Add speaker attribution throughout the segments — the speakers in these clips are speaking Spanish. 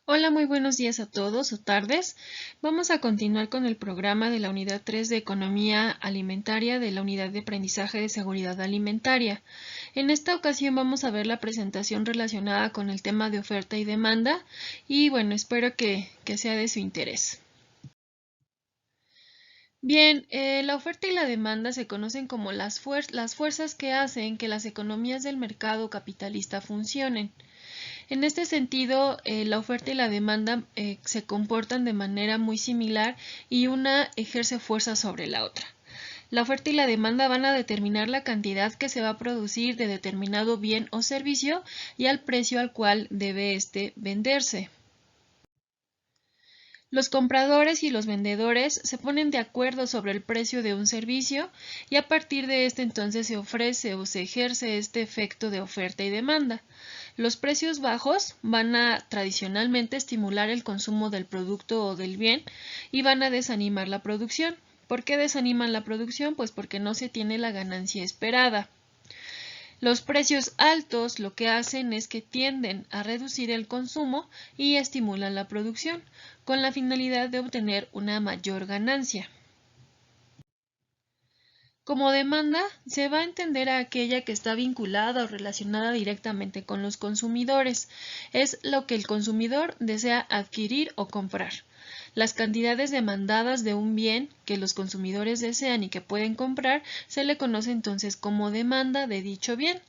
Speaker 1: Hola, muy buenos días a todos o tardes. Vamos a continuar con el programa de la Unidad 3 de Economía Alimentaria de la Unidad de Aprendizaje de Seguridad Alimentaria. En esta ocasión vamos a ver la presentación relacionada con el tema de oferta y demanda y bueno, espero que sea de su interés. Bien, la oferta y la demanda se conocen como las fuerzas que hacen que las economías del mercado capitalista funcionen. En este sentido, la oferta y la demanda se comportan de manera muy similar y una ejerce fuerza sobre la otra. La oferta y la demanda van a determinar la cantidad que se va a producir de determinado bien o servicio y al precio al cual debe venderse. Los compradores y los vendedores se ponen de acuerdo sobre el precio de un servicio y a partir de este entonces se ofrece o se ejerce este efecto de oferta y demanda. Los precios bajos van a tradicionalmente estimular el consumo del producto o del bien y van a desanimar la producción. ¿Por qué desaniman la producción? Pues porque no se tiene la ganancia esperada. Los precios altos lo que hacen es que tienden a reducir el consumo y estimulan la producción, con la finalidad de obtener una mayor ganancia. Como demanda, se va a entender a aquella que está vinculada o relacionada directamente con los consumidores. Es lo que el consumidor desea adquirir o comprar. Las cantidades demandadas de un bien que los consumidores desean y que pueden comprar se le conoce entonces como demanda de dicho bien.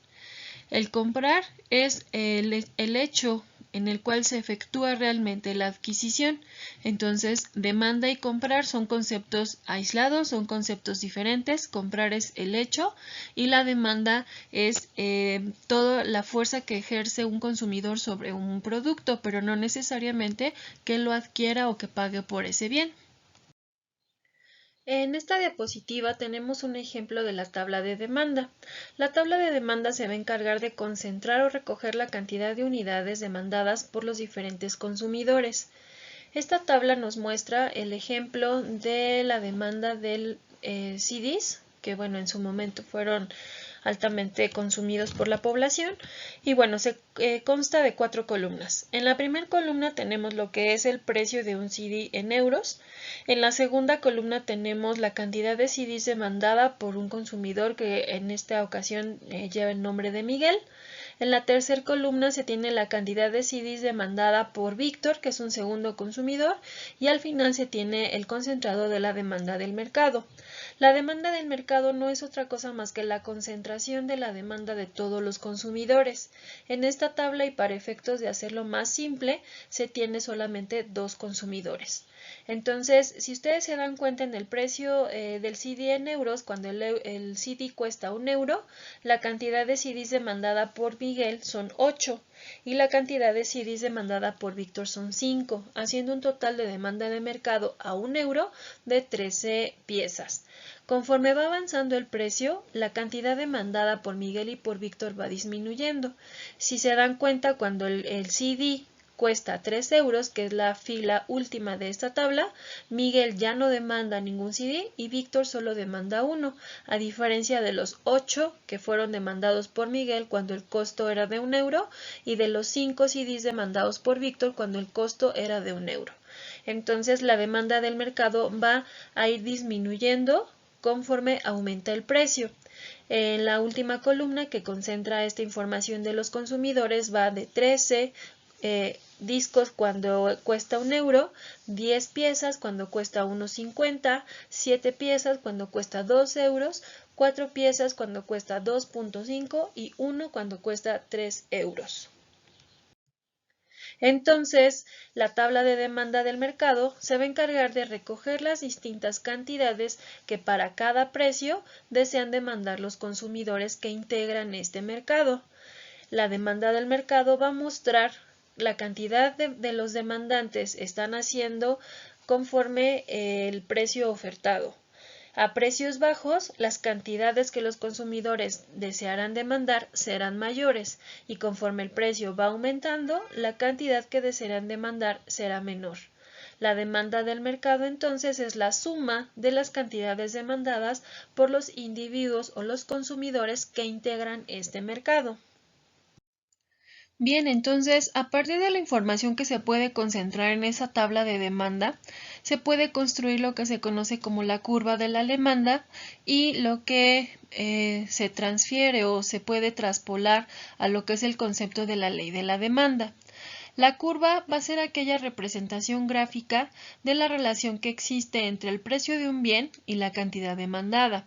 Speaker 1: El comprar es el hecho en el cual se efectúa realmente la adquisición. Entonces, demanda y comprar son conceptos aislados, son conceptos diferentes. Comprar es el hecho y la demanda es toda la fuerza que ejerce un consumidor sobre un producto, pero no necesariamente que lo adquiera o que pague por ese bien. En esta diapositiva tenemos un ejemplo de la tabla de demanda. La tabla de demanda se va a encargar de concentrar o recoger la cantidad de unidades demandadas por los diferentes consumidores. Esta tabla nos muestra el ejemplo de la demanda del CDs, que bueno, en su momento fueron altamente consumidos por la población y bueno, se consta de 4 columnas. En la primera columna tenemos lo que es el precio de un CD en euros. En la segunda columna tenemos la cantidad de CDs demandada por un consumidor que en esta ocasión lleva el nombre de Miguel. En la tercera columna se tiene la cantidad de CDs demandada por Víctor, que es un segundo consumidor, y al final se tiene el concentrado de la demanda del mercado. La demanda del mercado no es otra cosa más que la concentración de la demanda de todos los consumidores. En esta tabla y para efectos de hacerlo más simple, se tiene solamente dos consumidores. Entonces, si ustedes se dan cuenta en el precio del CD en euros, cuando el CD cuesta 1 euro, la cantidad de CDs demandada por Miguel son 8 y la cantidad de CDs demandada por Víctor son 5, haciendo un total de demanda de mercado a 1 euro de 13 piezas. Conforme va avanzando el precio, la cantidad demandada por Miguel y por Víctor va disminuyendo. Si se dan cuenta, cuando el CD cuesta 3 euros, que es la fila última de esta tabla, Miguel ya no demanda ningún CD y Víctor solo demanda uno, a diferencia de los 8 que fueron demandados por Miguel cuando el costo era de 1 euro y de los 5 CDs demandados por Víctor cuando el costo era de 1 euro. Entonces la demanda del mercado va a ir disminuyendo conforme aumenta el precio. En la última columna que concentra esta información de los consumidores va de 13 discos cuando cuesta 1 euro, 10 piezas cuando cuesta 1,50, 7 piezas cuando cuesta 2 euros, 4 piezas cuando cuesta 2,5 y 1 cuando cuesta 3 euros. Entonces, la tabla de demanda del mercado se va a encargar de recoger las distintas cantidades que para cada precio desean demandar los consumidores que integran este mercado. La demanda del mercado va a mostrar la cantidad de los demandantes están haciendo conforme el precio ofertado. A precios bajos, las cantidades que los consumidores desearán demandar serán mayores y conforme el precio va aumentando, la cantidad que desearán demandar será menor. La demanda del mercado entonces es la suma de las cantidades demandadas por los individuos o los consumidores que integran este mercado. Bien, entonces, a partir de la información que se puede concentrar en esa tabla de demanda, se puede construir lo que se conoce como la curva de la demanda y lo que se transfiere o se puede traspolar a lo que es el concepto de la ley de la demanda. La curva va a ser aquella representación gráfica de la relación que existe entre el precio de un bien y la cantidad demandada,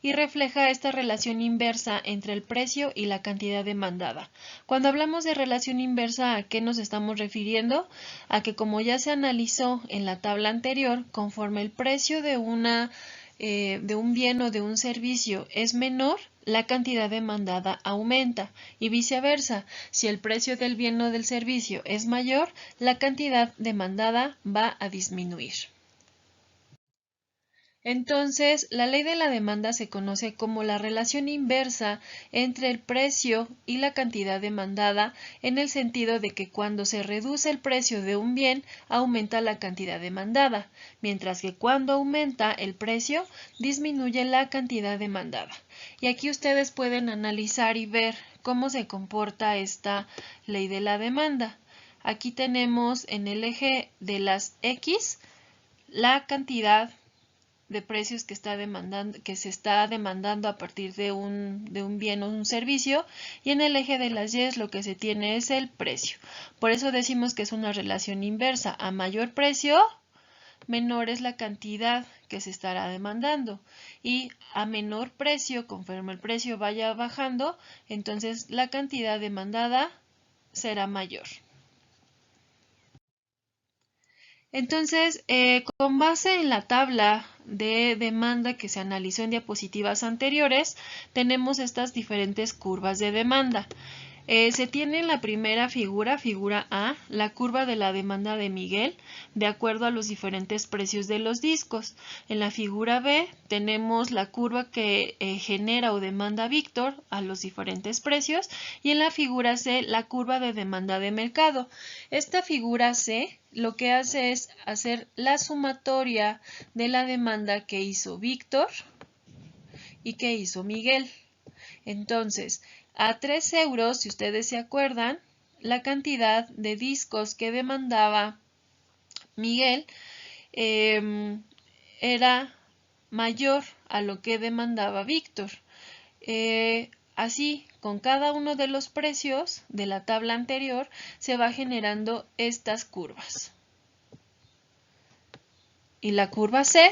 Speaker 1: y refleja esta relación inversa entre el precio y la cantidad demandada. Cuando hablamos de relación inversa, ¿a qué nos estamos refiriendo? A que, como ya se analizó en la tabla anterior, conforme el precio de un bien o de un servicio es menor, la cantidad demandada aumenta y viceversa. Si el precio del bien o del servicio es mayor, la cantidad demandada va a disminuir. Entonces, la ley de la demanda se conoce como la relación inversa entre el precio y la cantidad demandada, en el sentido de que cuando se reduce el precio de un bien, aumenta la cantidad demandada, mientras que cuando aumenta el precio, disminuye la cantidad demandada. Y aquí ustedes pueden analizar y ver cómo se comporta esta ley de la demanda. Aquí tenemos en el eje de las X la cantidad de precios que se está demandando a partir de un bien o un servicio, y en el eje de las Y lo que se tiene es el precio. Por eso decimos que es una relación inversa. A mayor precio, menor es la cantidad que se estará demandando, y a menor precio, conforme el precio vaya bajando, entonces la cantidad demandada será mayor. Entonces, con base en la tabla de demanda que se analizó en diapositivas anteriores, tenemos estas diferentes curvas de demanda. Se tiene en la primera figura, figura A, la curva de la demanda de Miguel, de acuerdo a los diferentes precios de los discos. En la figura B tenemos la curva que genera o demanda Víctor a los diferentes precios, y en la figura C la curva de demanda de mercado. Esta figura C lo que hace es hacer la sumatoria de la demanda que hizo Víctor y que hizo Miguel. Entonces, a 3 euros, si ustedes se acuerdan, la cantidad de discos que demandaba Miguel era mayor a lo que demandaba Víctor. Así, con cada uno de los precios de la tabla anterior, se va generando estas curvas. Y la curva C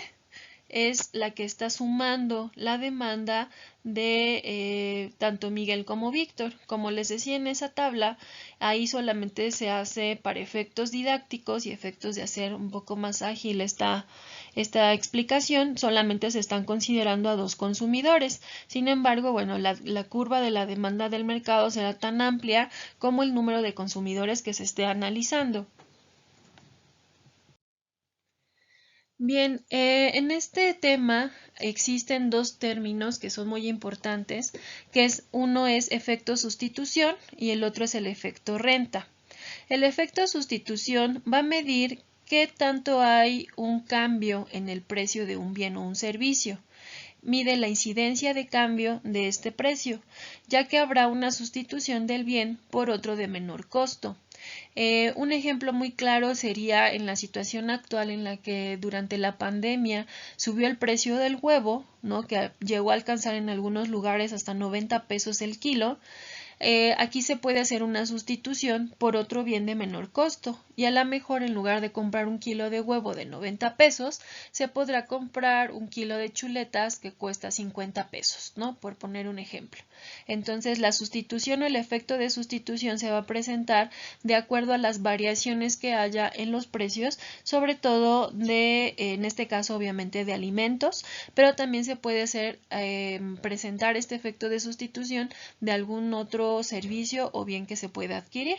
Speaker 1: es la que está sumando la demanda de tanto Miguel como Víctor. Como les decía en esa tabla, ahí solamente se hace para efectos didácticos y efectos de hacer un poco más ágil esta explicación, solamente se están considerando a dos consumidores. Sin embargo, bueno, la curva de la demanda del mercado será tan amplia como el número de consumidores que se esté analizando. Bien, en este tema existen dos términos que son muy importantes, que uno es efecto sustitución y el otro es el efecto renta. El efecto sustitución va a medir qué tanto hay un cambio en el precio de un bien o un servicio. Mide la incidencia de cambio de este precio, ya que habrá una sustitución del bien por otro de menor costo. Un ejemplo muy claro sería en la situación actual en la que durante la pandemia subió el precio del huevo, ¿no? Que llegó a alcanzar en algunos lugares hasta 90 pesos el kilo. Aquí se puede hacer una sustitución por otro bien de menor costo, y a lo mejor en lugar de comprar un kilo de huevo de 90 pesos, se podrá comprar un kilo de chuletas que cuesta 50 pesos, ¿no? Por poner un ejemplo. Entonces, la sustitución o el efecto de sustitución se va a presentar de acuerdo a las variaciones que haya en los precios, sobre todo en este caso obviamente de alimentos, pero también se puede presentar este efecto de sustitución de algún otro servicio o bien que se pueda adquirir.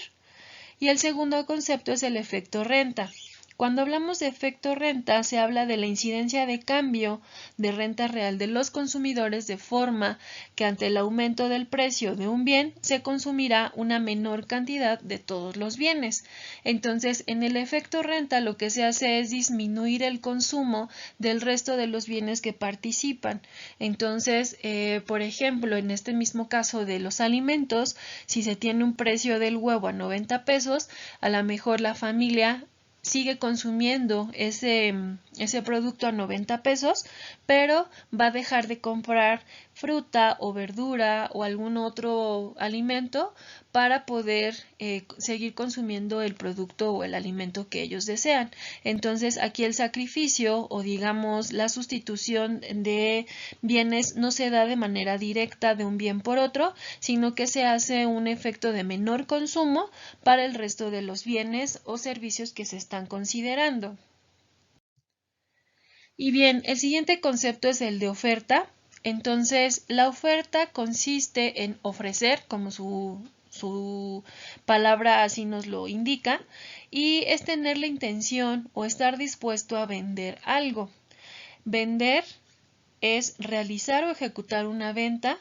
Speaker 1: Y el segundo concepto es el efecto renta. Cuando hablamos de efecto renta, se habla de la incidencia de cambio de renta real de los consumidores de forma que ante el aumento del precio de un bien se consumirá una menor cantidad de todos los bienes. Entonces, en el efecto renta lo que se hace es disminuir el consumo del resto de los bienes que participan. Entonces, por ejemplo, en este mismo caso de los alimentos, si se tiene un precio del huevo a 90 pesos, a lo mejor la familia sigue consumiendo ese producto a 90 pesos, pero va a dejar de comprar fruta o verdura o algún otro alimento para poder seguir consumiendo el producto o el alimento que ellos desean. Entonces aquí el sacrificio o digamos la sustitución de bienes no se da de manera directa de un bien por otro, sino que se hace un efecto de menor consumo para el resto de los bienes o servicios que se están considerando. Y bien, el siguiente concepto es el de oferta. Entonces, la oferta consiste en ofrecer, como su palabra así nos lo indica, y es tener la intención o estar dispuesto a vender algo. Vender es realizar o ejecutar una venta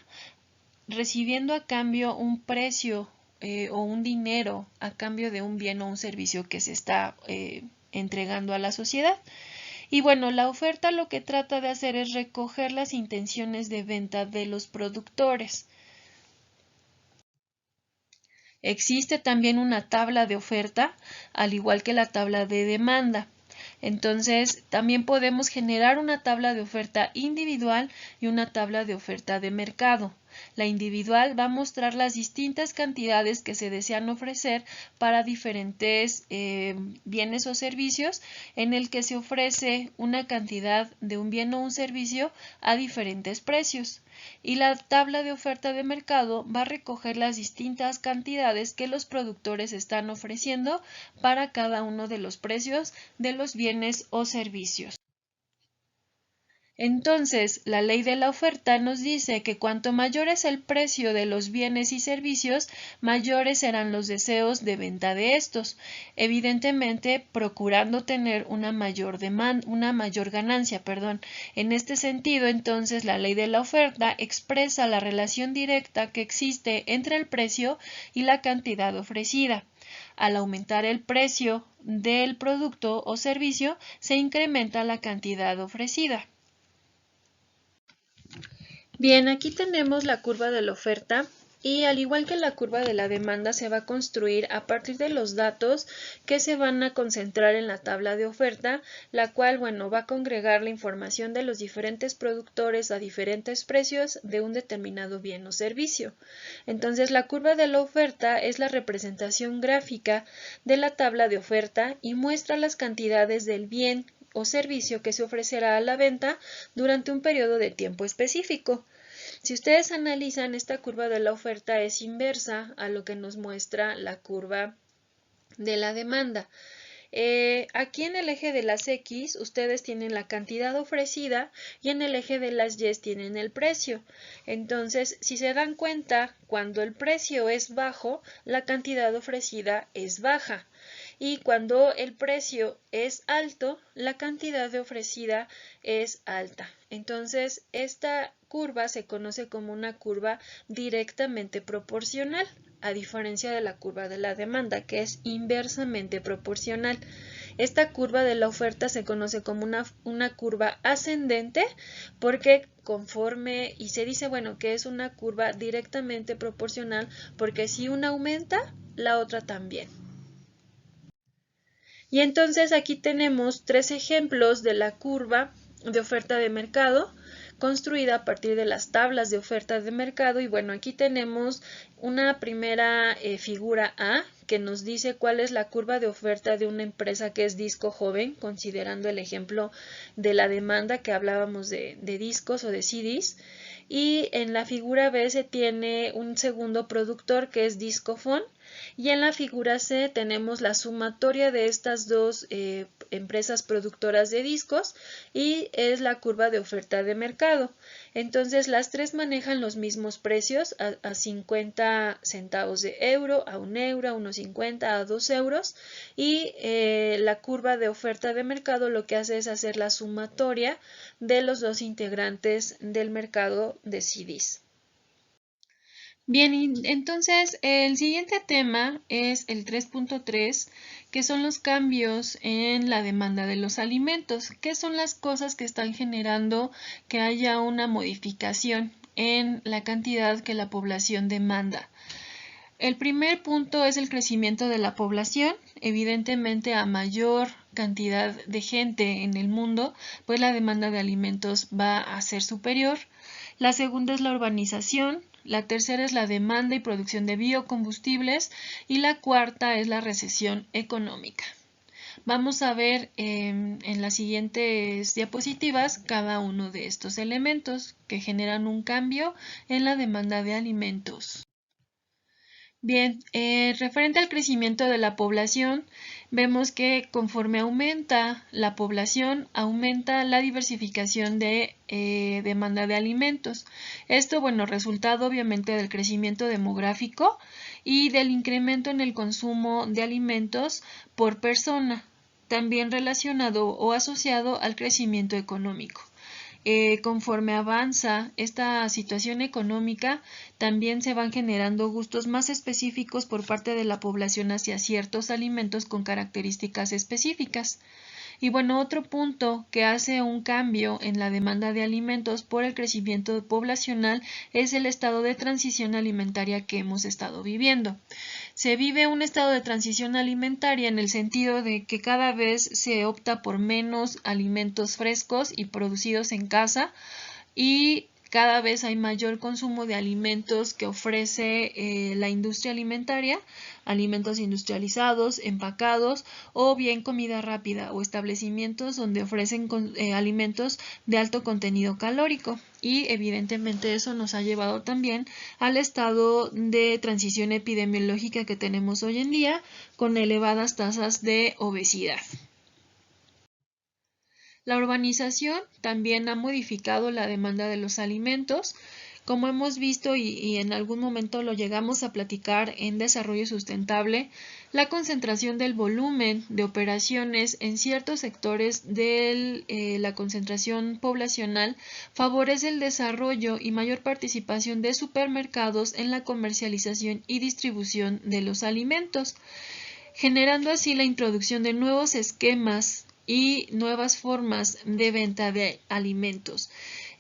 Speaker 1: recibiendo a cambio un precio o un dinero a cambio de un bien o un servicio que se está entregando a la sociedad. Y bueno, la oferta lo que trata de hacer es recoger las intenciones de venta de los productores. Existe también una tabla de oferta, al igual que la tabla de demanda. Entonces, también podemos generar una tabla de oferta individual y una tabla de oferta de mercado. La individual va a mostrar las distintas cantidades que se desean ofrecer para diferentes bienes o servicios en el que se ofrece una cantidad de un bien o un servicio a diferentes precios. Y la tabla de oferta de mercado va a recoger las distintas cantidades que los productores están ofreciendo para cada uno de los precios de los bienes o servicios. Entonces, la ley de la oferta nos dice que cuanto mayor es el precio de los bienes y servicios, mayores serán los deseos de venta de estos, evidentemente procurando tener una mayor ganancia, En este sentido, entonces, la ley de la oferta expresa la relación directa que existe entre el precio y la cantidad ofrecida. Al aumentar el precio del producto o servicio, se incrementa la cantidad ofrecida. Bien, aquí tenemos la curva de la oferta y al igual que la curva de la demanda se va a construir a partir de los datos que se van a concentrar en la tabla de oferta, la cual, va a congregar la información de los diferentes productores a diferentes precios de un determinado bien o servicio. Entonces, la curva de la oferta es la representación gráfica de la tabla de oferta y muestra las cantidades del bien o servicio que se ofrecerá a la venta durante un periodo de tiempo específico. Si ustedes analizan, esta curva de la oferta es inversa a lo que nos muestra la curva de la demanda. Aquí en el eje de las X ustedes tienen la cantidad ofrecida y en el eje de las Y tienen el precio. Entonces, si se dan cuenta, cuando el precio es bajo, la cantidad ofrecida es baja. Y cuando el precio es alto, la cantidad ofrecida es alta. Entonces, esta curva se conoce como una curva directamente proporcional, a diferencia de la curva de la demanda, que es inversamente proporcional. Esta curva de la oferta se conoce como una curva ascendente porque conforme, y se dice, que es una curva directamente proporcional porque si una aumenta, la otra también. Y entonces aquí tenemos tres ejemplos de la curva de oferta de mercado construida a partir de las tablas de oferta de mercado y aquí tenemos una primera figura A que nos dice cuál es la curva de oferta de una empresa que es disco joven, considerando el ejemplo de la demanda que hablábamos de discos o de CDs. Y en la figura B se tiene un segundo productor que es Discofon Y en la figura C tenemos la sumatoria de estas dos empresas productoras de discos y es la curva de oferta de mercado. Entonces las tres manejan los mismos precios a 50 centavos de euro, a 1 euro, a 1,50, a 2 euros y la curva de oferta de mercado lo que hace es hacer la sumatoria de los dos integrantes del mercado de CDs. Bien, entonces el siguiente tema es el 3.3, que son los cambios en la demanda de los alimentos. ¿Qué son las cosas que están generando que haya una modificación en la cantidad que la población demanda? El primer punto es el crecimiento de la población. Evidentemente, a mayor cantidad de gente en el mundo, pues la demanda de alimentos va a ser superior. La segunda es la urbanización. La tercera es la demanda y producción de biocombustibles y la cuarta es la recesión económica. Vamos a ver en las siguientes diapositivas cada uno de estos elementos que generan un cambio en la demanda de alimentos. Bien, referente al crecimiento de la población, vemos que conforme aumenta la población, aumenta la diversificación de demanda de alimentos. Esto, bueno, resultado obviamente del crecimiento demográfico y del incremento en el consumo de alimentos por persona, también relacionado o asociado al crecimiento económico. Conforme avanza esta situación económica, también se van generando gustos más específicos por parte de la población hacia ciertos alimentos con características específicas. Y bueno, otro punto que hace un cambio en la demanda de alimentos por el crecimiento poblacional es el estado de transición alimentaria que hemos estado viviendo. Se vive un estado de transición alimentaria en el sentido de que cada vez se opta por menos alimentos frescos y producidos en casa y cada vez hay mayor consumo de alimentos que ofrece la industria alimentaria, alimentos industrializados, empacados o bien comida rápida o establecimientos donde ofrecen alimentos de alto contenido calórico. Y evidentemente eso nos ha llevado también al estado de transición epidemiológica que tenemos hoy en día con elevadas tasas de obesidad. La urbanización también ha modificado la demanda de los alimentos. Como hemos visto y en algún momento lo llegamos a platicar en desarrollo sustentable, la concentración del volumen de operaciones en ciertos sectores de la concentración poblacional favorece el desarrollo y mayor participación de supermercados en la comercialización y distribución de los alimentos, generando así la introducción de nuevos esquemas y nuevas formas de venta de alimentos.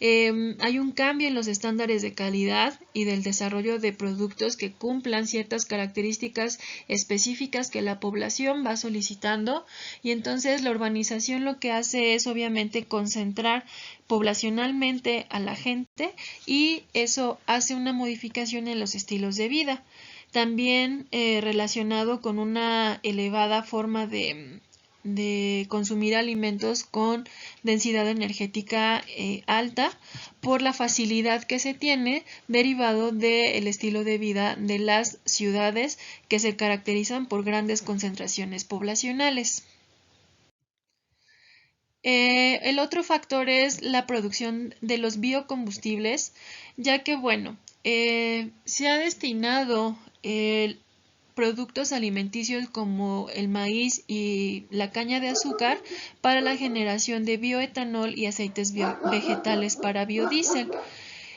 Speaker 1: Hay un cambio en los estándares de calidad y del desarrollo de productos que cumplan ciertas características específicas que la población va solicitando y entonces la urbanización lo que hace es obviamente concentrar poblacionalmente a la gente y eso hace una modificación en los estilos de vida. También relacionado con una elevada forma de consumir alimentos con densidad energética alta por la facilidad que se tiene derivado del estilo de vida de las ciudades que se caracterizan por grandes concentraciones poblacionales. El otro factor es la producción de los biocombustibles, ya que bueno, se ha destinado productos alimenticios como el maíz y la caña de azúcar para la generación de bioetanol y aceites vegetales para biodiesel.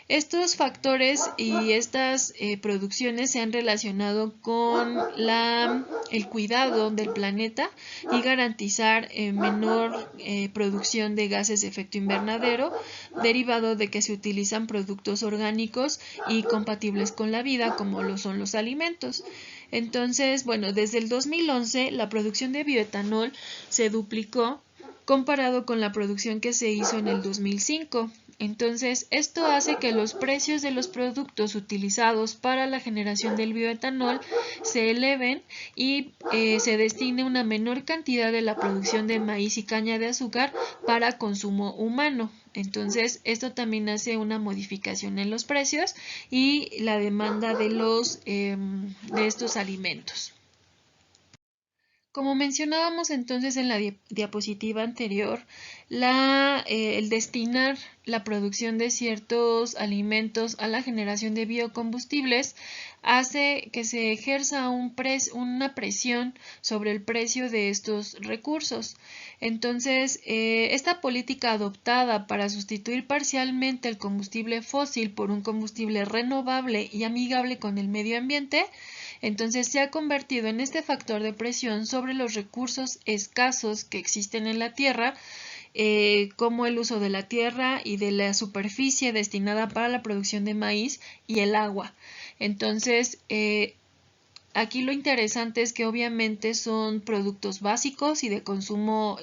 Speaker 1: Estos factores y estas producciones se han relacionado con el cuidado del planeta y garantizar menor producción de gases de efecto invernadero derivado de que se utilizan productos orgánicos y compatibles con la vida como lo son los alimentos. Entonces, bueno, desde el 2011 la producción de bioetanol se duplicó comparado con la producción que se hizo en el 2005. Entonces, esto hace que los precios de los productos utilizados para la generación del bioetanol se eleven y se destine una menor cantidad de la producción de maíz y caña de azúcar para consumo humano. Entonces, esto también hace una modificación en los precios y la demanda de estos alimentos. Como mencionábamos entonces en la diapositiva anterior, el destinar la producción de ciertos alimentos a la generación de biocombustibles hace que se ejerza una presión sobre el precio de estos recursos. Entonces, esta política adoptada para sustituir parcialmente el combustible fósil por un combustible renovable y amigable con el medio ambiente, entonces se ha convertido en este factor de presión sobre los recursos escasos que existen en la Tierra, como el uso de la tierra y de la superficie destinada para la producción de maíz y el agua. Entonces, aquí lo interesante es que obviamente son productos básicos y de consumo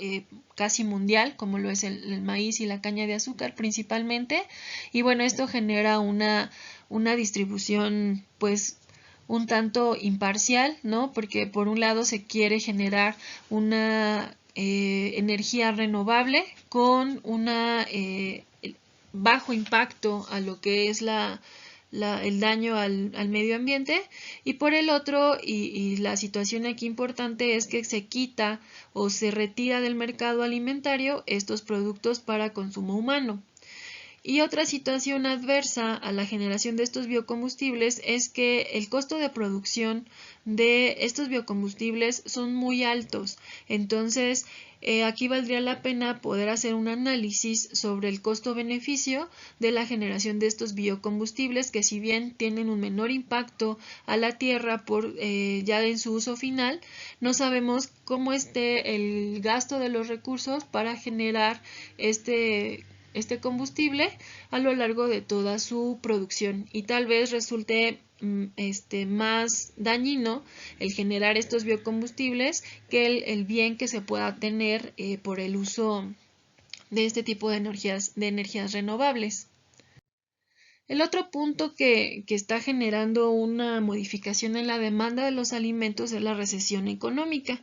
Speaker 1: casi mundial, como lo es el maíz y la caña de azúcar principalmente. Y bueno, esto genera una distribución pues un tanto imparcial, ¿no? Porque por un lado se quiere generar una energía renovable con una bajo impacto a lo que es el daño al medio ambiente, y por el otro, y la situación aquí importante es que se quita o se retira del mercado alimentario estos productos para consumo humano. Y otra situación adversa a la generación de estos biocombustibles es que el costo de producción de estos biocombustibles son muy altos. Entonces, aquí valdría la pena poder hacer un análisis sobre el costo-beneficio de la generación de estos biocombustibles, que si bien tienen un menor impacto a la tierra ya en su uso final, no sabemos cómo esté el gasto de los recursos para generar este combustible a lo largo de toda su producción, y tal vez resulte más dañino el generar estos biocombustibles que el bien que se pueda tener por el uso de este tipo de energías renovables. El otro punto que está generando una modificación en la demanda de los alimentos es la recesión económica.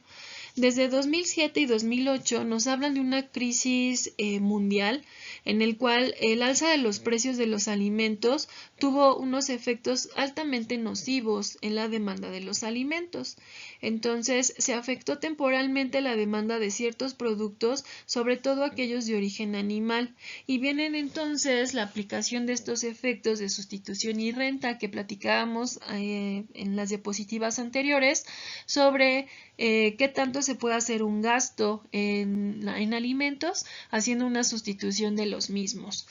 Speaker 1: Desde 2007 y 2008 nos hablan de una crisis mundial en el cual el alza de los precios de los alimentos tuvo unos efectos altamente nocivos en la demanda de los alimentos. Entonces, se afectó temporalmente la demanda de ciertos productos, sobre todo aquellos de origen animal, y vienen entonces la aplicación de estos efectos de sustitución y renta que platicábamos en las diapositivas anteriores sobre qué tanto se puede hacer un gasto en alimentos haciendo una sustitución de los mismos.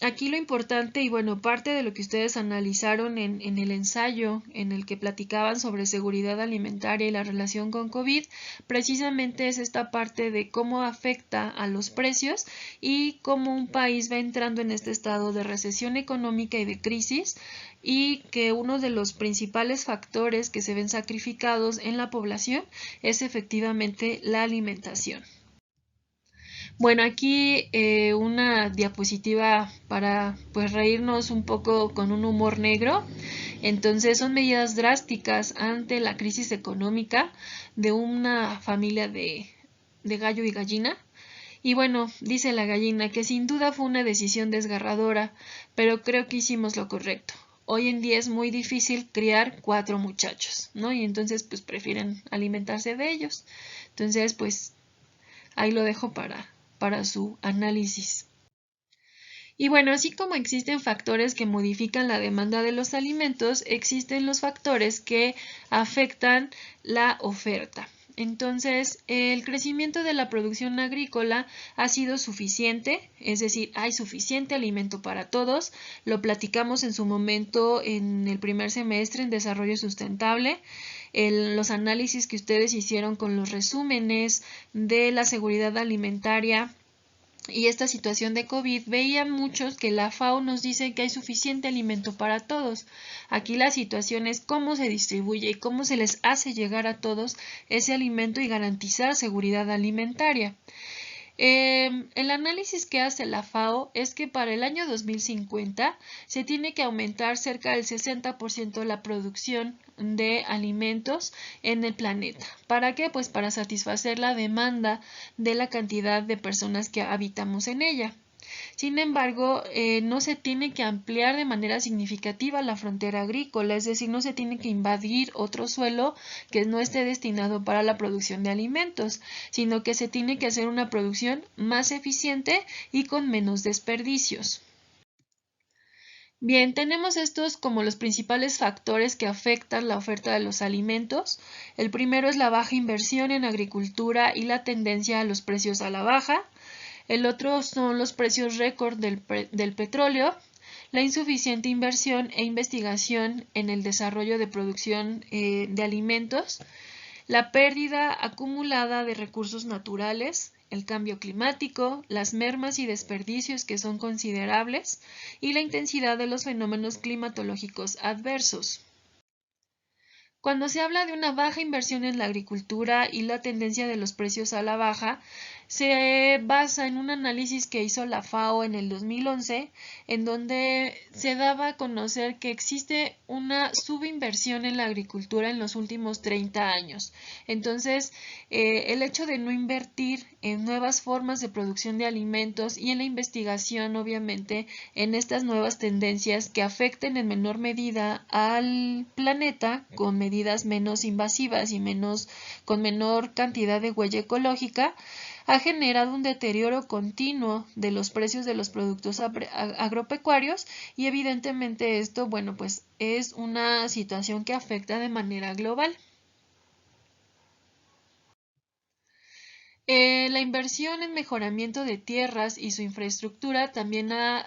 Speaker 1: Aquí lo importante, y bueno, parte de lo que ustedes analizaron en el ensayo en el que platicaban sobre seguridad alimentaria y la relación con COVID, precisamente es esta parte de cómo afecta a los precios y cómo un país va entrando en este estado de recesión económica y de crisis, y que uno de los principales factores que se ven sacrificados en la población es efectivamente la alimentación. Bueno, aquí una diapositiva para pues reírnos un poco con un humor negro. Entonces son medidas drásticas ante la crisis económica de una familia de gallo y gallina. Y bueno, dice la gallina que sin duda fue una decisión desgarradora, pero creo que hicimos lo correcto. Hoy en día es muy difícil criar 4 muchachos, ¿no? Y entonces pues prefieren alimentarse de ellos. Entonces pues ahí lo dejo para su análisis. Y bueno, así como existen factores que modifican la demanda de los alimentos, existen los factores que afectan la oferta. Entonces, el crecimiento de la producción agrícola ha sido suficiente, es decir, hay suficiente alimento para todos. Lo platicamos en su momento en el primer semestre en Desarrollo Sustentable. Los análisis que ustedes hicieron con los resúmenes de la seguridad alimentaria y esta situación de COVID, veían muchos que la FAO nos dice que hay suficiente alimento para todos. Aquí la situación es cómo se distribuye y cómo se les hace llegar a todos ese alimento y garantizar seguridad alimentaria. El análisis que hace la FAO es que para el año 2050 se tiene que aumentar cerca del 60% la producción de alimentos en el planeta. ¿Para qué? Pues para satisfacer la demanda de la cantidad de personas que habitamos en ella. Sin embargo, no se tiene que ampliar de manera significativa la frontera agrícola, es decir, no se tiene que invadir otro suelo que no esté destinado para la producción de alimentos, sino que se tiene que hacer una producción más eficiente y con menos desperdicios. Bien, tenemos estos como los principales factores que afectan la oferta de los alimentos. El primero es la baja inversión en agricultura y la tendencia a los precios a la baja. El otro son los precios récord del petróleo, la insuficiente inversión e investigación en el desarrollo de producción de alimentos, la pérdida acumulada de recursos naturales, el cambio climático, las mermas y desperdicios que son considerables y la intensidad de los fenómenos climatológicos adversos. Cuando se habla de una baja inversión en la agricultura y la tendencia de los precios a la baja, se basa en un análisis que hizo la FAO en el 2011, en donde se daba a conocer que existe una subinversión en la agricultura en los últimos 30 años. Entonces, el hecho de no invertir en nuevas formas de producción de alimentos y en la investigación, obviamente, en estas nuevas tendencias que afecten en menor medida al planeta con medidas menos invasivas y con menor cantidad de huella ecológica, ha generado un deterioro continuo de los precios de los productos agropecuarios y evidentemente esto, bueno, pues es una situación que afecta de manera global. La inversión en mejoramiento de tierras y su infraestructura también ha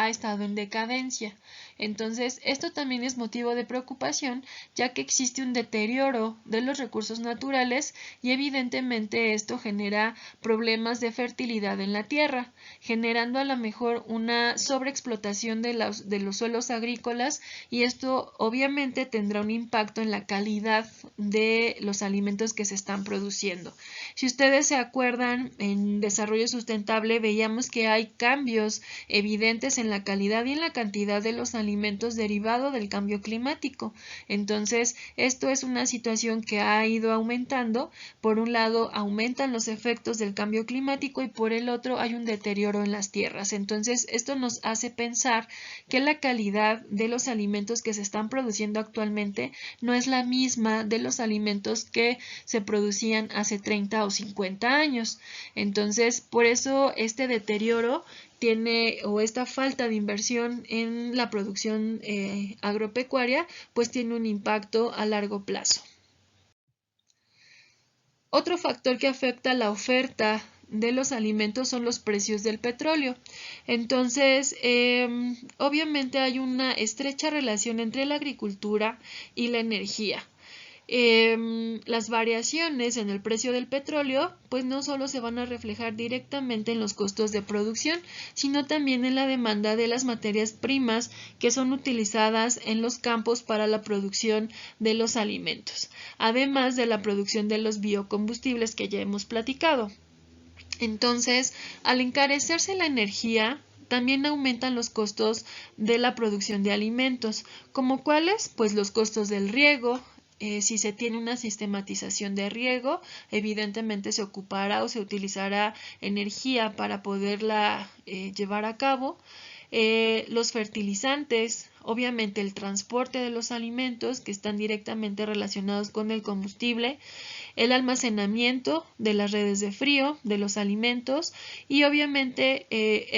Speaker 1: estado en decadencia. Entonces, esto también es motivo de preocupación, ya que existe un deterioro de los recursos naturales y evidentemente esto genera problemas de fertilidad en la tierra, generando a lo mejor una sobreexplotación de los suelos agrícolas y esto obviamente tendrá un impacto en la calidad de los alimentos que se están produciendo. Si ustedes se acuerdan, en desarrollo sustentable veíamos que hay cambios evidentes en la calidad y en la cantidad de los alimentos derivado del cambio climático. Entonces, esto es una situación que ha ido aumentando. Por un lado, aumentan los efectos del cambio climático y por el otro hay un deterioro en las tierras. Entonces, esto nos hace pensar que la calidad de los alimentos que se están produciendo actualmente no es la misma de los alimentos que se producían hace 30 o 50 años. Entonces, por eso este deterioro o esta falta de inversión en la producción agropecuaria, pues tiene un impacto a largo plazo. Otro factor que afecta la oferta de los alimentos son los precios del petróleo. Entonces, obviamente hay una estrecha relación entre la agricultura y la energía. Las variaciones en el precio del petróleo pues no solo se van a reflejar directamente en los costos de producción, sino también en la demanda de las materias primas que son utilizadas en los campos para la producción de los alimentos, además de la producción de los biocombustibles que ya hemos platicado. Entonces, al encarecerse la energía, también aumentan los costos de la producción de alimentos, como cuáles, pues los costos del riego. Si se tiene una sistematización de riego, evidentemente se ocupará o se utilizará energía para poderla llevar a cabo. Los fertilizantes, obviamente el transporte de los alimentos que están directamente relacionados con el combustible, el almacenamiento de las redes de frío de los alimentos y obviamente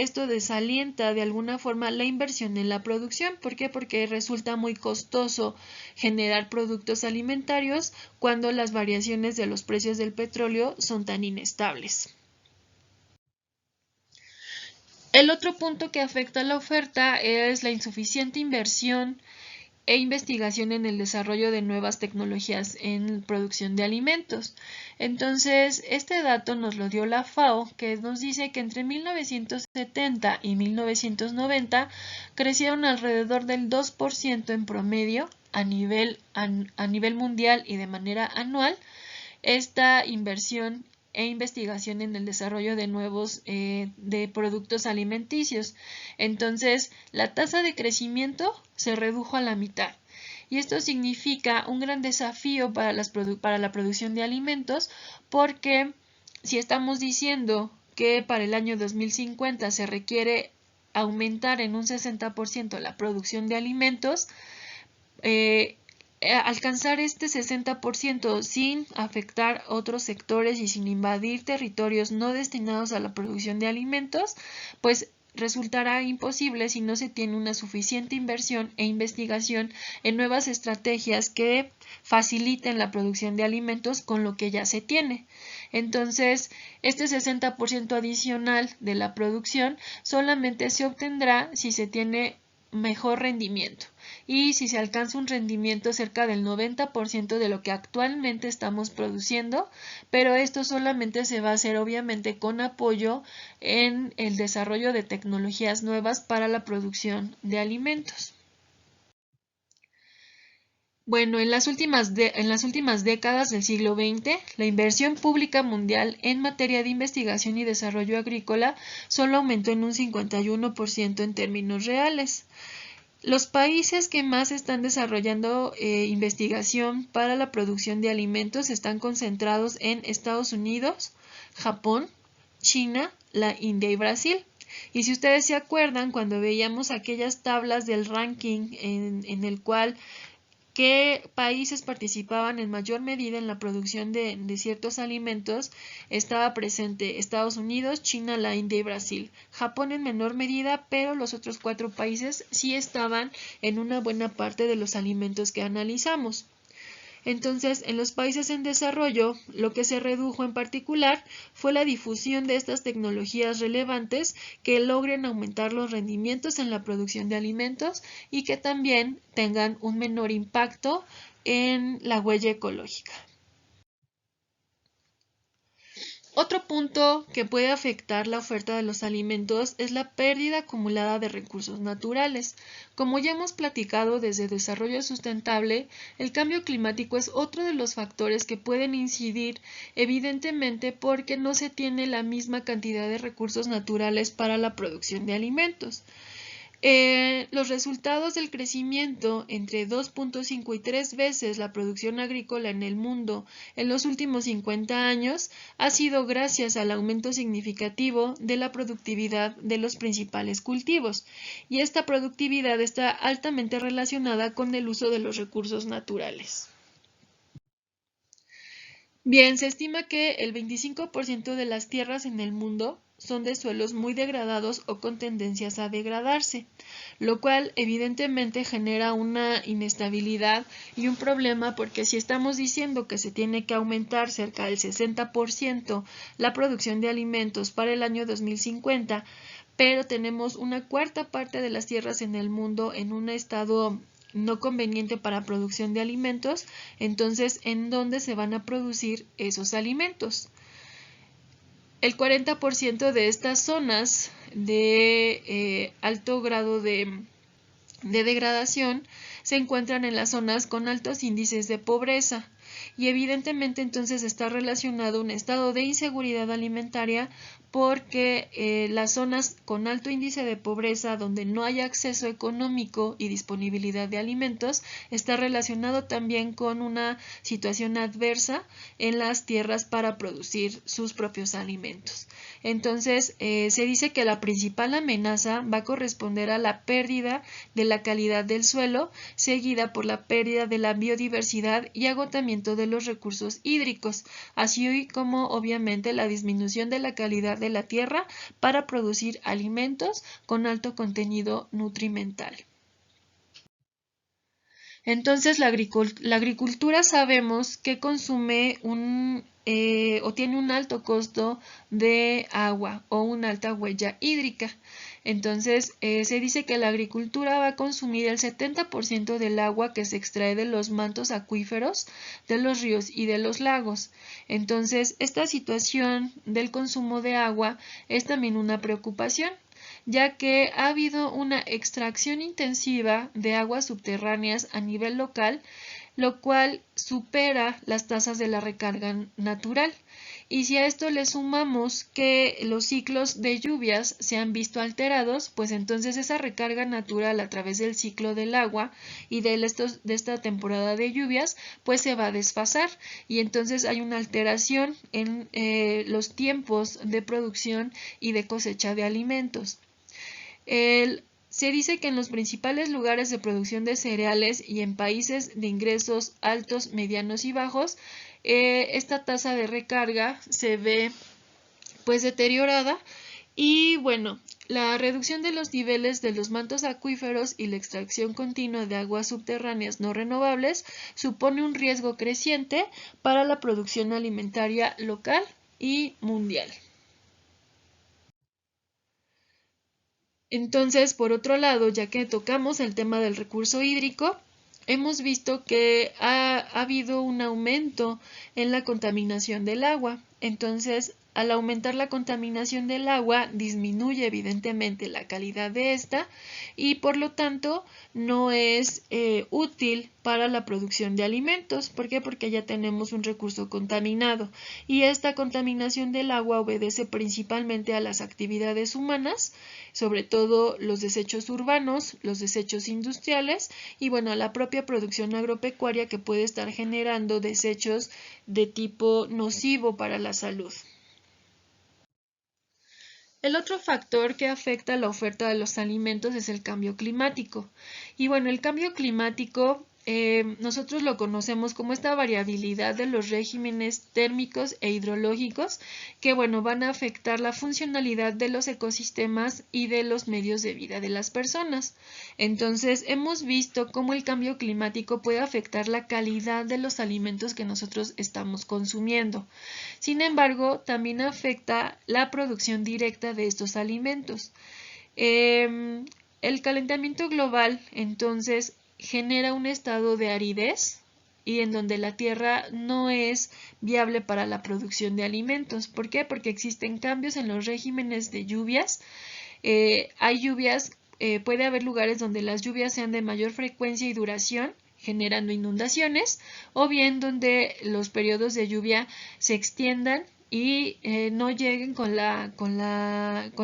Speaker 1: esto desalienta de alguna forma la inversión en la producción. ¿Por qué? Porque resulta muy costoso generar productos alimentarios cuando las variaciones de los precios del petróleo son tan inestables. El otro punto que afecta a la oferta es la insuficiente inversión e investigación en el desarrollo de nuevas tecnologías en producción de alimentos. Entonces, este dato nos lo dio la FAO, que nos dice que entre 1970 y 1990 crecieron alrededor del 2% en promedio a nivel mundial y de manera anual esta inversión e investigación en el desarrollo de nuevos de productos alimenticios. Entonces, la tasa de crecimiento se redujo a la mitad. Y esto significa un gran desafío para la producción de alimentos, porque si estamos diciendo que para el año 2050 se requiere aumentar en un 60% la producción de alimentos, alcanzar este 60% sin afectar otros sectores y sin invadir territorios no destinados a la producción de alimentos, pues resultará imposible si no se tiene una suficiente inversión e investigación en nuevas estrategias que faciliten la producción de alimentos con lo que ya se tiene. Entonces, este 60% adicional de la producción solamente se obtendrá si se tiene mejor rendimiento y si se alcanza un rendimiento cerca del 90% de lo que actualmente estamos produciendo, pero esto solamente se va a hacer obviamente con apoyo en el desarrollo de tecnologías nuevas para la producción de alimentos. Bueno, en las últimas décadas del siglo XX, la inversión pública mundial en materia de investigación y desarrollo agrícola solo aumentó en un 51% en términos reales. Los países que más están desarrollando investigación para la producción de alimentos están concentrados en Estados Unidos, Japón, China, la India y Brasil. Y si ustedes se acuerdan, cuando veíamos aquellas tablas del ranking en el cual qué países participaban en mayor medida en la producción de ciertos alimentos, estaba presente Estados Unidos, China, la India y Brasil. Japón en menor medida, pero los otros 4 países sí estaban en una buena parte de los alimentos que analizamos. Entonces, en los países en desarrollo, lo que se redujo en particular fue la difusión de estas tecnologías relevantes que logren aumentar los rendimientos en la producción de alimentos y que también tengan un menor impacto en la huella ecológica. Otro punto que puede afectar la oferta de los alimentos es la pérdida acumulada de recursos naturales. Como ya hemos platicado desde Desarrollo Sustentable, el cambio climático es otro de los factores que pueden incidir, evidentemente porque no se tiene la misma cantidad de recursos naturales para la producción de alimentos. Los resultados del crecimiento entre 2.5 y 3 veces la producción agrícola en el mundo en los últimos 50 años ha sido gracias al aumento significativo de la productividad de los principales cultivos, y esta productividad está altamente relacionada con el uso de los recursos naturales. Bien, se estima que el 25% de las tierras en el mundo son de suelos muy degradados o con tendencias a degradarse, lo cual evidentemente genera una inestabilidad y un problema, porque si estamos diciendo que se tiene que aumentar cerca del 60% la producción de alimentos para el año 2050, pero tenemos una cuarta parte de las tierras en el mundo en un estado no conveniente para producción de alimentos, entonces, ¿en dónde se van a producir esos alimentos? El 40% de estas zonas de alto grado de degradación se encuentran en las zonas con altos índices de pobreza, y evidentemente entonces está relacionado un estado de inseguridad alimentaria, porque las zonas con alto índice de pobreza, donde no hay acceso económico y disponibilidad de alimentos, está relacionado también con una situación adversa en las tierras para producir sus propios alimentos. Entonces, se dice que la principal amenaza va a corresponder a la pérdida de la calidad del suelo, seguida por la pérdida de la biodiversidad y agotamiento de los recursos hídricos, así como obviamente la disminución de la calidad de la tierra para producir alimentos con alto contenido nutrimental. Entonces, la agricultura sabemos que consume o tiene un alto costo de agua o una alta huella hídrica. Entonces, se dice que la agricultura va a consumir el 70% del agua que se extrae de los mantos acuíferos, de los ríos y de los lagos. Entonces, esta situación del consumo de agua es también una preocupación, ya que ha habido una extracción intensiva de aguas subterráneas a nivel local, lo cual supera las tasas de la recarga natural. Y si a esto le sumamos que los ciclos de lluvias se han visto alterados, pues entonces esa recarga natural a través del ciclo del agua y de esta temporada de lluvias, pues se va a desfasar y entonces hay una alteración en los tiempos de producción y de cosecha de alimentos. Se dice que en los principales lugares de producción de cereales y en países de ingresos altos, medianos y bajos, esta tasa de recarga se ve pues deteriorada y bueno, la reducción de los niveles de los mantos acuíferos y la extracción continua de aguas subterráneas no renovables supone un riesgo creciente para la producción alimentaria local y mundial. Entonces, por otro lado, ya que tocamos el tema del recurso hídrico, hemos visto que ha habido un aumento en la contaminación del agua. Entonces, al aumentar la contaminación del agua, disminuye evidentemente la calidad de esta y por lo tanto no es útil para la producción de alimentos. ¿Por qué? Porque ya tenemos un recurso contaminado y esta contaminación del agua obedece principalmente a las actividades humanas, sobre todo los desechos urbanos, los desechos industriales y bueno, a la propia producción agropecuaria que puede estar generando desechos de tipo nocivo para la salud. El otro factor que afecta la oferta de los alimentos es el cambio climático. Y bueno, el cambio climático nosotros lo conocemos como esta variabilidad de los regímenes térmicos e hidrológicos que bueno, van a afectar la funcionalidad de los ecosistemas y de los medios de vida de las personas. Entonces, hemos visto cómo el cambio climático puede afectar la calidad de los alimentos que nosotros estamos consumiendo. Sin embargo, también afecta la producción directa de estos alimentos. El calentamiento global, entonces, genera un estado de aridez y en donde la tierra no es viable para la producción de alimentos. ¿Por qué? Porque existen cambios en los regímenes de lluvias. Hay lluvias, puede haber lugares donde las lluvias sean de mayor frecuencia y duración, generando inundaciones, o bien donde los periodos de lluvia se extiendan y no lleguen con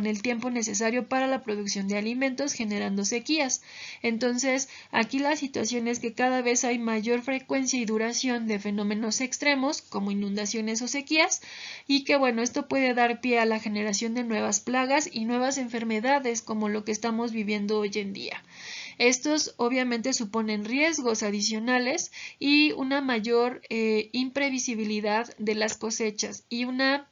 Speaker 1: el tiempo necesario para la producción de alimentos, generando sequías. Entonces, aquí la situación es que cada vez hay mayor frecuencia y duración de fenómenos extremos, como inundaciones o sequías, y que bueno, esto puede dar pie a la generación de nuevas plagas y nuevas enfermedades, como lo que estamos viviendo hoy en día. Estos obviamente suponen riesgos adicionales y una mayor imprevisibilidad de las cosechas y una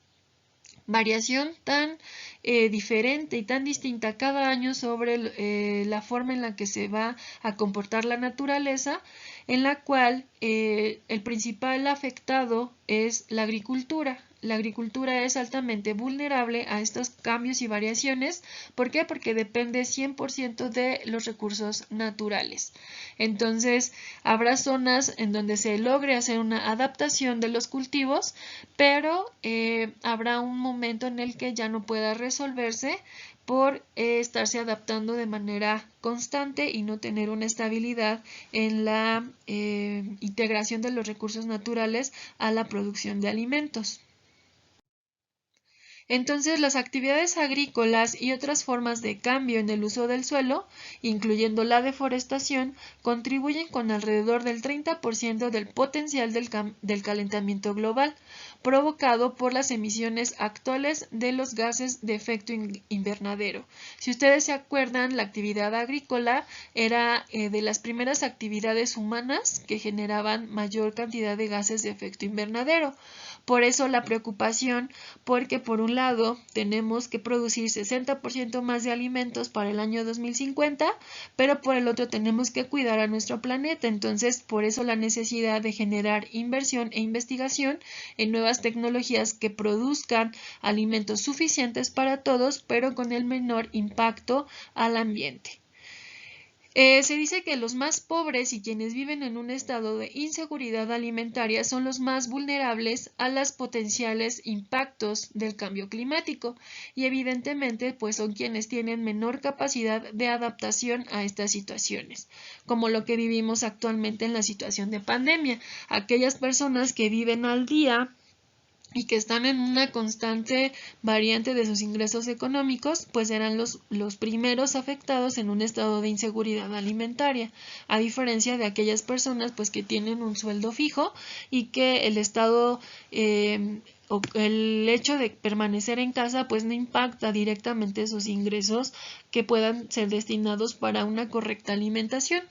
Speaker 1: variación tan diferente y tan distinta cada año sobre la forma en la que se va a comportar la naturaleza, en la cual el principal afectado es la agricultura. La agricultura es altamente vulnerable a estos cambios y variaciones. ¿Por qué? Porque depende 100% de los recursos naturales. Entonces, habrá zonas en donde se logre hacer una adaptación de los cultivos, pero habrá un momento en el que ya no pueda resolverse por estarse adaptando de manera constante y no tener una estabilidad en la integración de los recursos naturales a la producción de alimentos. Entonces, las actividades agrícolas y otras formas de cambio en el uso del suelo, incluyendo la deforestación, contribuyen con alrededor del 30% del potencial del calentamiento global, provocado por las emisiones actuales de los gases de efecto invernadero. Si ustedes se acuerdan, la actividad agrícola era de las primeras actividades humanas que generaban mayor cantidad de gases de efecto invernadero. Por eso la preocupación, porque por un lado tenemos que producir 60% más de alimentos para el año 2050, pero por el otro tenemos que cuidar a nuestro planeta. Entonces, por eso la necesidad de generar inversión e investigación en nuevas tecnologías que produzcan alimentos suficientes para todos, pero con el menor impacto al ambiente. Se dice que los más pobres y quienes viven en un estado de inseguridad alimentaria son los más vulnerables a los potenciales impactos del cambio climático y evidentemente pues son quienes tienen menor capacidad de adaptación a estas situaciones, como lo que vivimos actualmente en la situación de pandemia. Aquellas personas que viven al día y que están en una constante variante de sus ingresos económicos, pues serán los primeros afectados en un estado de inseguridad alimentaria, a diferencia de aquellas personas pues que tienen un sueldo fijo y que el estado o el hecho de permanecer en casa pues no impacta directamente sus ingresos que puedan ser destinados para una correcta alimentación.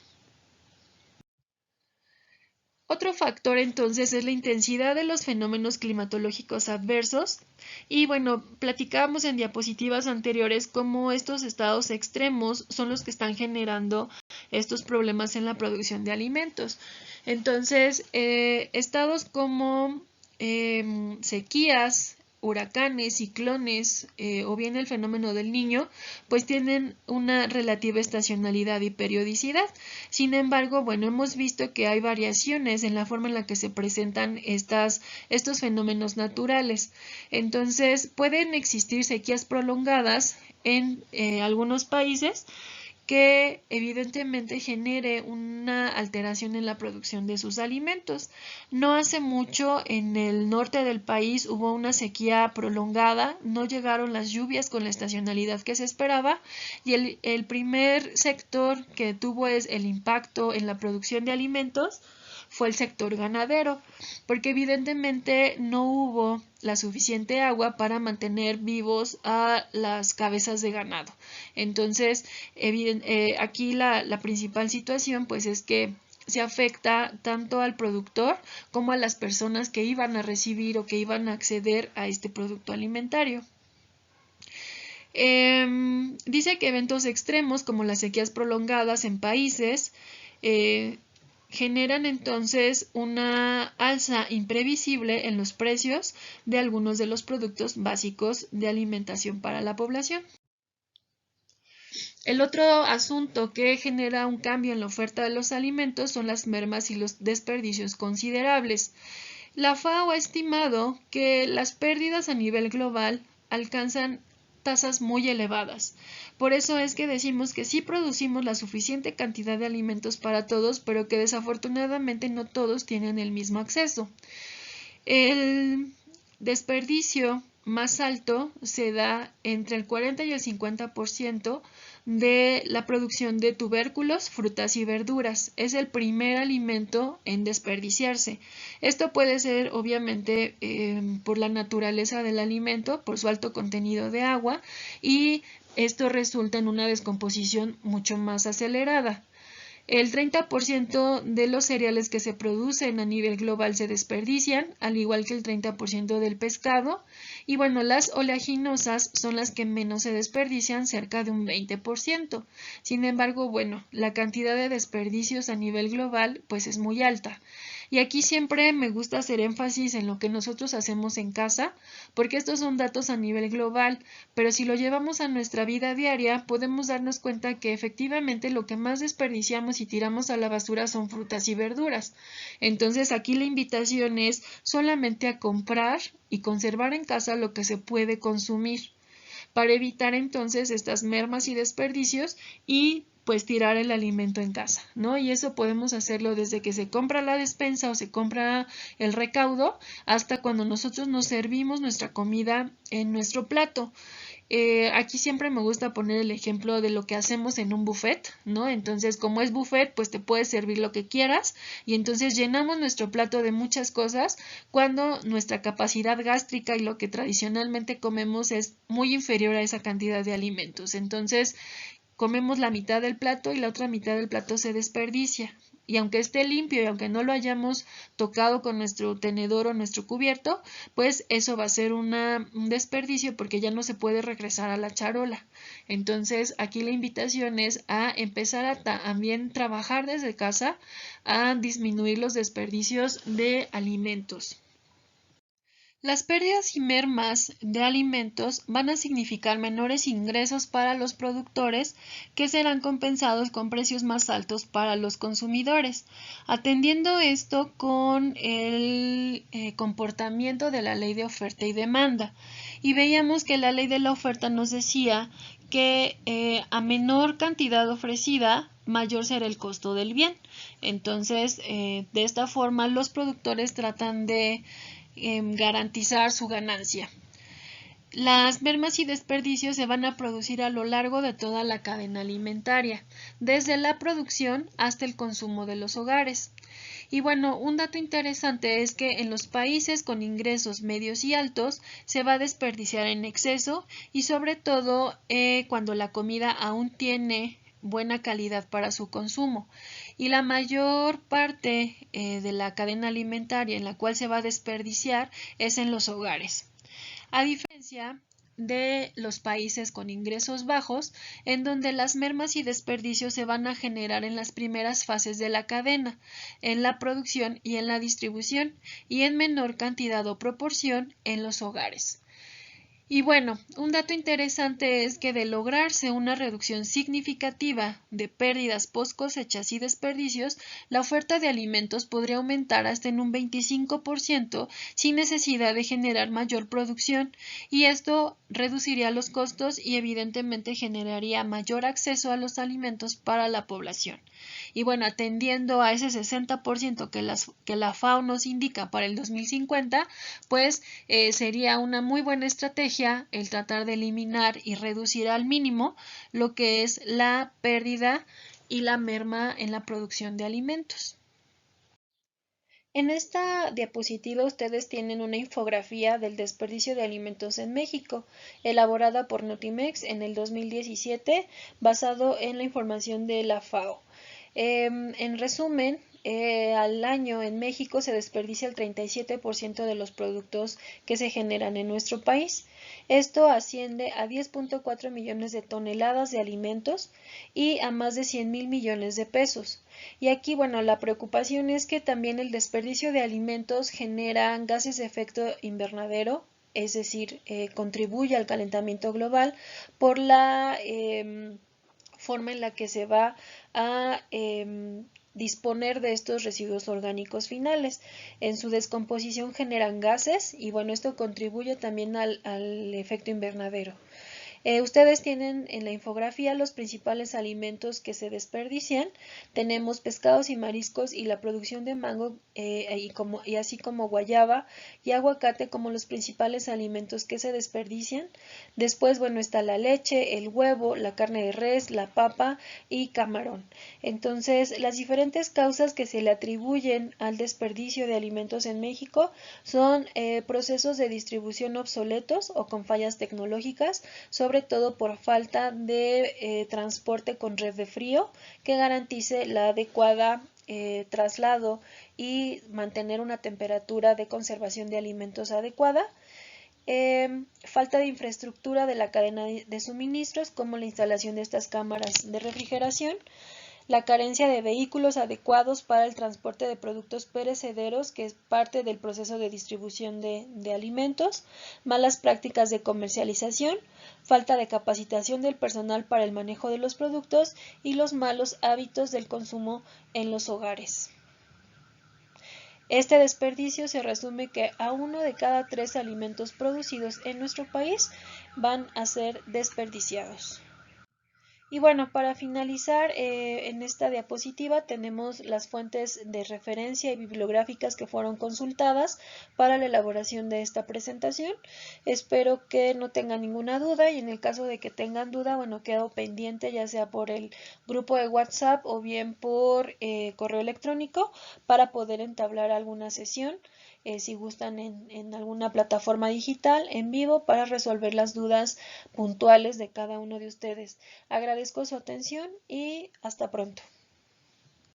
Speaker 1: Otro factor entonces es la intensidad de los fenómenos climatológicos adversos y bueno, platicábamos en diapositivas anteriores cómo estos estados extremos son los que están generando estos problemas en la producción de alimentos. Entonces, estados como sequías, huracanes, ciclones o bien el fenómeno del Niño, pues tienen una relativa estacionalidad y periodicidad. Sin embargo, bueno, hemos visto que hay variaciones en la forma en la que se presentan estos fenómenos naturales. Entonces, pueden existir sequías prolongadas en algunos países que evidentemente genere una alteración en la producción de sus alimentos. No hace mucho en el norte del país hubo una sequía prolongada, no llegaron las lluvias con la estacionalidad que se esperaba y el primer sector que tuvo es el impacto en la producción de alimentos fue el sector ganadero, porque evidentemente no hubo la suficiente agua para mantener vivos a las cabezas de ganado. Entonces, aquí la principal situación pues es que se afecta tanto al productor como a las personas que iban a recibir o que iban a acceder a este producto alimentario. Dice que eventos extremos como las sequías prolongadas en países generan entonces una alza imprevisible en los precios de algunos de los productos básicos de alimentación para la población. El otro asunto que genera un cambio en la oferta de los alimentos son las mermas y los desperdicios considerables. La FAO ha estimado que las pérdidas a nivel global alcanzan tasas muy elevadas. Por eso es que decimos que sí producimos la suficiente cantidad de alimentos para todos, pero que desafortunadamente no todos tienen el mismo acceso. El desperdicio más alto se da entre el 40 y el 50% de la producción de tubérculos, frutas y verduras. Es el primer alimento en desperdiciarse. Esto puede ser obviamente por la naturaleza del alimento, por su alto contenido de agua y esto resulta en una descomposición mucho más acelerada. El 30% de los cereales que se producen a nivel global se desperdician, al igual que el 30% del pescado. Y bueno, las oleaginosas son las que menos se desperdician, cerca de un 20%. Sin embargo, bueno, la cantidad de desperdicios a nivel global pues es muy alta. Y aquí siempre me gusta hacer énfasis en lo que nosotros hacemos en casa, porque estos son datos a nivel global, pero si lo llevamos a nuestra vida diaria, podemos darnos cuenta que efectivamente lo que más desperdiciamos y tiramos a la basura son frutas y verduras. Entonces aquí la invitación es solamente a comprar y conservar en casa lo que se puede consumir, para evitar entonces estas mermas y desperdicios y pues tirar el alimento en casa, ¿no? Y eso podemos hacerlo desde que se compra la despensa o se compra el recaudo hasta cuando nosotros nos servimos nuestra comida en nuestro plato. Aquí siempre me gusta poner el ejemplo de lo que hacemos en un buffet, ¿no? Entonces, como es buffet, pues te puedes servir lo que quieras y entonces llenamos nuestro plato de muchas cosas cuando nuestra capacidad gástrica y lo que tradicionalmente comemos es muy inferior a esa cantidad de alimentos. Entonces, comemos la mitad del plato y la otra mitad del plato se desperdicia. Y aunque esté limpio y aunque no lo hayamos tocado con nuestro tenedor o nuestro cubierto, pues eso va a ser un desperdicio porque ya no se puede regresar a la charola. Entonces aquí la invitación es a empezar a también trabajar desde casa a disminuir los desperdicios de alimentos. Las pérdidas y mermas de alimentos van a significar menores ingresos para los productores, que serán compensados con precios más altos para los consumidores. Atendiendo esto con el comportamiento de la ley de oferta y demanda. Y veíamos que la ley de la oferta nos decía que a menor cantidad ofrecida, mayor será el costo del bien. Entonces, de esta forma, los productores tratan de garantizar su ganancia. Las mermas y desperdicios se van a producir a lo largo de toda la cadena alimentaria, desde la producción hasta el consumo de los hogares. Y bueno, un dato interesante es que en los países con ingresos medios y altos se va a desperdiciar en exceso y sobre todo cuando la comida aún tiene buena calidad para su consumo. Y la mayor parte de la cadena alimentaria en la cual se va a desperdiciar es en los hogares. A diferencia de los países con ingresos bajos, en donde las mermas y desperdicios se van a generar en las primeras fases de la cadena, en la producción y en la distribución, y en menor cantidad o proporción en los hogares. Y bueno, un dato interesante es que de lograrse una reducción significativa de pérdidas post cosechas y desperdicios, la oferta de alimentos podría aumentar hasta en un 25% sin necesidad de generar mayor producción, y esto reduciría los costos y evidentemente generaría mayor acceso a los alimentos para la población. Y bueno, atendiendo a ese 60% que la FAO nos indica para el 2050, pues sería una muy buena estrategia el tratar de eliminar y reducir al mínimo lo que es la pérdida y la merma en la producción de alimentos. En esta diapositiva ustedes tienen una infografía del desperdicio de alimentos en México, elaborada por Notimex en el 2017, basado en la información de la FAO. En resumen, al año en México se desperdicia el 37% de los productos que se generan en nuestro país. Esto asciende a 10.4 millones de toneladas de alimentos y a más de 100.000 millones de pesos. Y aquí, bueno, la preocupación es que también el desperdicio de alimentos genera gases de efecto invernadero, es decir, contribuye al calentamiento global por la forma en la que se va a disponer de estos residuos orgánicos finales. En su descomposición generan gases y bueno, esto contribuye también al efecto invernadero. Ustedes tienen en la infografía los principales alimentos que se desperdician. Tenemos pescados y mariscos y la producción de mango y así como guayaba y aguacate como los principales alimentos que se desperdician. Después, bueno, está la leche, el huevo, la carne de res, la papa y camarón. Entonces, las diferentes causas que se le atribuyen al desperdicio de alimentos en México son procesos de distribución obsoletos o con fallas tecnológicas, sobre todo por falta de transporte con red de frío que garantice la adecuada traslado y mantener una temperatura de conservación de alimentos adecuada. Falta de infraestructura de la cadena de suministros, como la instalación de estas cámaras de refrigeración, la carencia de vehículos adecuados para el transporte de productos perecederos, que es parte del proceso de distribución de alimentos, malas prácticas de comercialización, falta de capacitación del personal para el manejo de los productos y los malos hábitos del consumo en los hogares. Este desperdicio se resume que a 1 de cada 3 alimentos producidos en nuestro país van a ser desperdiciados. Y bueno, para finalizar, en esta diapositiva tenemos las fuentes de referencia y bibliográficas que fueron consultadas para la elaboración de esta presentación. Espero que no tengan ninguna duda y en el caso de que tengan duda, bueno, quedo pendiente ya sea por el grupo de WhatsApp o bien por correo electrónico para poder entablar alguna sesión. Si gustan en alguna plataforma digital en vivo para resolver las dudas puntuales de cada uno de ustedes. Agradezco su atención y hasta pronto.